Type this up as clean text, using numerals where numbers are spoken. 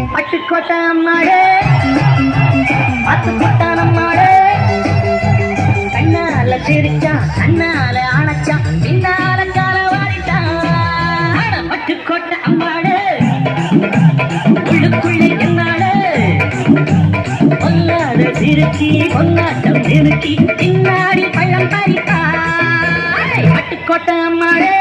பட்டுக்கோட்டம்மாடே பட்டுக்கோட்டம்மாடே கண்ணால சிரிச்சான் கண்ணால அணைச்சான் பின்னால கால வாரிட்டான் பட்டுக்கோட்டை அம்மாடே உள்ளுக்குள்ளே என்னாடு பொல்லாத சிறுக்கி பொன்னாட்டம் சிறுக்கி பின்னாடி பள்ளம் பறித்தாய் பட்டுக்கோட்டை அம்மாடே